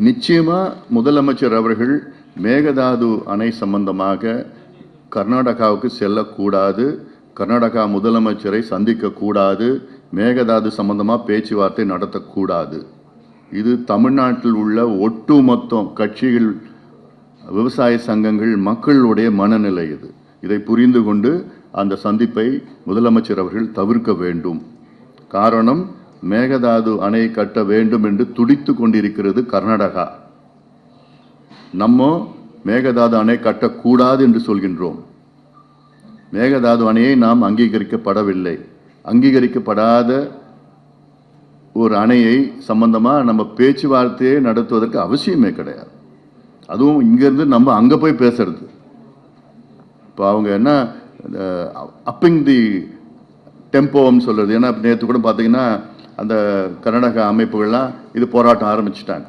நிச்சயமா முதலமைச்சர் அவர்கள் மேகதாது அணை சம்பந்தமாக கர்நாடகாவுக்கு செல்லக்கூடாது, கர்நாடகா முதலமைச்சரை சந்திக்க கூடாது, மேகதாது சம்பந்தமாக பேச்சுவார்த்தை நடத்தக்கூடாது. இது தமிழ்நாட்டில் உள்ள ஒட்டுமொத்த கட்சிகள், விவசாய சங்கங்கள், மக்களுடைய மனநிலை. இதை புரிந்து கொண்டு அந்த சந்திப்பை முதலமைச்சர் அவர்கள் தவிர்க்க வேண்டும். காரணம், மேகதாது அணை கட்ட வேண்டும் என்று துடித்து கொண்டிருக்கிறது கர்நாடகா. நம்ம மேகதாது அணை கட்டக்கூடாது என்று சொல்கின்றோம். மேகதாது அணையை நாம் அங்கீகரிக்கப்படவில்லை. அங்கீகரிக்கப்படாத ஒரு அணையை சம்பந்தமாக நம்ம பேச்சுவார்த்தையை நடத்துவதற்கு அவசியமே கிடையாது. அதுவும் இங்கேருந்து நம்ம அங்கே போய் பேசுறது. இப்போ அவங்க என்ன அப்பிங் தி டெம்போன்னு சொல்கிறது. ஏன்னா நேற்று கூட பார்த்தீங்கன்னா அந்த கர்நாடகா அமைப்புகள்லாம் இது போராட்டம் ஆரம்பிச்சிட்டாங்க.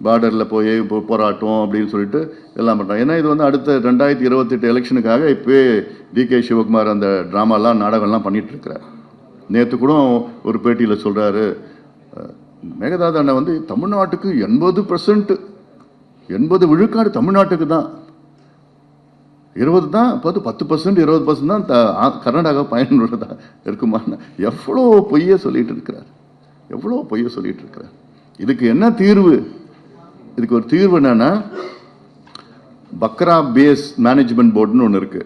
பார்டரில் போய் போராட்டம் அப்படின்னு சொல்லிட்டு எல்லாம் பண்ணுறாங்க. ஏன்னா இது வந்து அடுத்த 2028 எலெக்ஷனுக்காக இப்போவே DK சிவகுமார் அந்த ட்ராமாலாம் நாடகம்லாம் பண்ணிகிட்ருக்கிறார். நேற்று கூட ஒரு பேட்டியில் சொல்கிறாரு, மேகதாது அணை வந்து தமிழ்நாட்டுக்கு 80% விழுக்காடு தமிழ்நாட்டுக்கு தான், 20 தான் 10% 20% தான் கர்நாடகா பயனுள்ளதாக இருக்குமா? எவ்வளோ பொய்யை சொல்லிட்டு இருக்கிறார், எவ்வளோ பொய்யை சொல்லிட்டு இருக்கிறார். இதுக்கு என்ன தீர்வு? இதுக்கு ஒரு தீர்வு என்னன்னா, பக்ரா பேஸ் மேனேஜ்மெண்ட் போர்டுன்னு ஒன்று இருக்கு.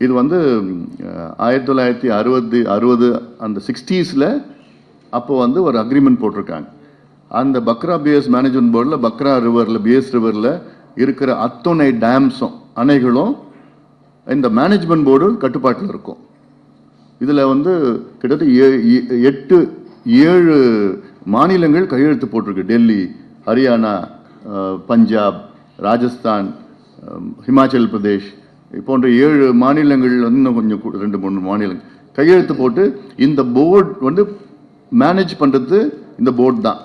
இது வந்து 1960 அந்த 60s அப்போ வந்து ஒரு அக்ரிமெண்ட் போட்டிருக்காங்க. அந்த பக்ரா பேஸ் மேனேஜ்மெண்ட் போர்டில் பக்ரா ரிவரில், பிஎஸ் ரிவரில் இருக்கிற அத்தனை டேம்ஸும் அணைகளும் இந்த மேனேஜ்மெண்ட் போர்டு கட்டுப்பாட்டில் இருக்கும். இதில் வந்து கிட்டத்தட்ட 7 மாநிலங்கள் கையெழுத்து போட்டிருக்கு. டெல்லி, ஹரியானா, பஞ்சாப், ராஜஸ்தான், ஹிமாச்சல் பிரதேஷ் போன்ற 7 மாநிலங்கள் வந்து இன்னும் கொஞ்சம் 2-3 மாநிலங்கள் கையெழுத்து போட்டு இந்த போர்டு வந்து மேனேஜ் பண்ணுறது இந்த போர்டு தான்.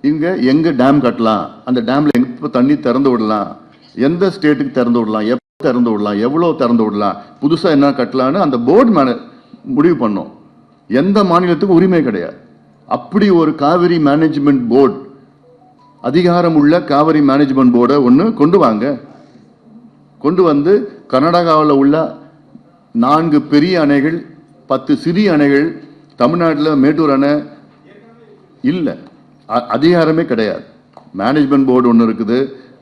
இங்கே எங்கே டேம் கட்டலாம், அந்த டேமில் எங்கே தண்ணி திறந்து விடலாம், எந்த ஸ்டேட்டுக்கு திறந்து விடலாம், எப்போ திறந்து விடலாம், எவ்வளோ திறந்து விடலாம், புதுசாக என்ன கட்டலான்னு அந்த போர்டு முடிவு பண்ணோம். எந்த மாநிலத்துக்கும் உரிமை கிடையாது. அப்படி ஒரு காவிரி மேனேஜ்மெண்ட் போர்டு, அதிகாரம் உள்ள காவிரி மேனேஜ்மெண்ட் போர்டை ஒன்று கொண்டு வந்து கர்நாடகாவில் உள்ள 4 பெரிய அணைகள், 10 சிறிய அணைகள், தமிழ்நாட்டில் மேட்டூர் அணை இல்லை, அதிகாரமே கிடையாது. மேனேஜ்மெண்ட் போர்டு ஒன்று இருக்குது,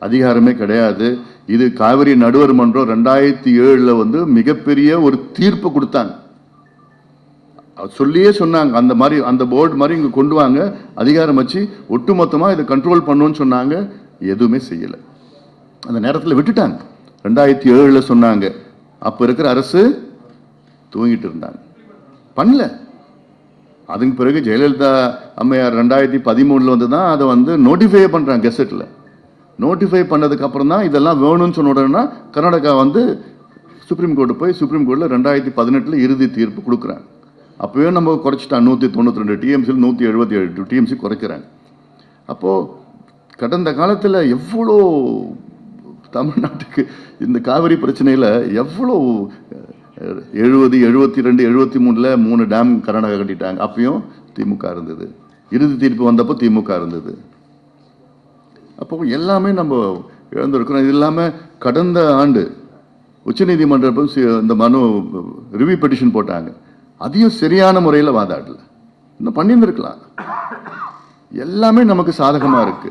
அதிகாரமே கிடையாது. இது காவிரி நடுவர் மன்றம் 2007 வந்து மிகப்பெரிய ஒரு தீர்ப்பு கொடுத்தாங்க. சொல்லியே சொன்னாங்க, அந்த மாதிரி அந்த போர்டு மாதிரி இங்கே கொண்டு வாங்க, அதிகாரம் வச்சு ஒட்டுமொத்தமாக இதை கண்ட்ரோல் பண்ணுன்னு சொன்னாங்க. எதுவுமே செய்யலை. அந்த நேரத்தில் விட்டுட்டாங்க. 2007 சொன்னாங்க. அப்போ இருக்கிற அரசு தூங்கிட்டு இருந்தாங்க, பண்ணல. அதுக்கு பிறகு ஜெயலலிதா அம்மையார் 2013 வந்து தான் அதை வந்து நோட்டிஃபை பண்ணுறாங்க கெசட்டில். நோட்டிஃபை பண்ணதுக்கு அப்புறம் தான் இதெல்லாம் வேணும்னு சொன்ன உடனே கர்நாடகா வந்து சுப்ரீம் கோர்ட்டு போய் சுப்ரீம் கோர்ட்டில் 2018 இறுதி தீர்ப்பு கொடுக்குறாங்க. அப்போவே நம்ம குறைச்சிட்டாங்க. 192 டிஎம்சியில் 177 டிஎம்சி குறைக்கிறாங்க. அப்போது கடந்த காலத்தில் எவ்வளோ தமிழ்நாட்டுக்கு இந்த காவிரி பிரச்சனையில் எவ்வளோ 70, 72, 73 3 டேம் கர்நாடகா கட்டிட்டாங்க. அப்பயும் திமுக இருந்தது. இறுதி தீர்ப்பு வந்தப்போ திமுக இருந்தது. அப்போ எல்லாமே நம்ம இழந்திருக்கிறோம். இது இல்லாமல் கடந்த ஆண்டு உச்சநீதிமன்றம் இந்த மனு ரிவ்யூ பெட்டிஷன் போட்டாங்க. அதையும் சரியான முறையில் வாதாடல. இன்னும் பண்ணியிருந்திருக்கலாம். எல்லாமே நமக்கு சாதகமாக இருக்கு.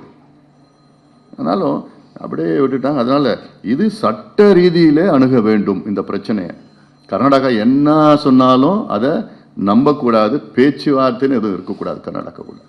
ஆனாலும் அப்படியே விட்டுட்டாங்க. அதனால இது சட்ட ரீதியிலே அணுக வேண்டும் இந்த பிரச்சனையை. கர்நாடகா என்ன சொன்னாலும் அதை நம்பக்கூடாது. பேச்சுவார்த்தைன்னு எதுவும் இருக்கக்கூடாது கர்நாடகா கூட.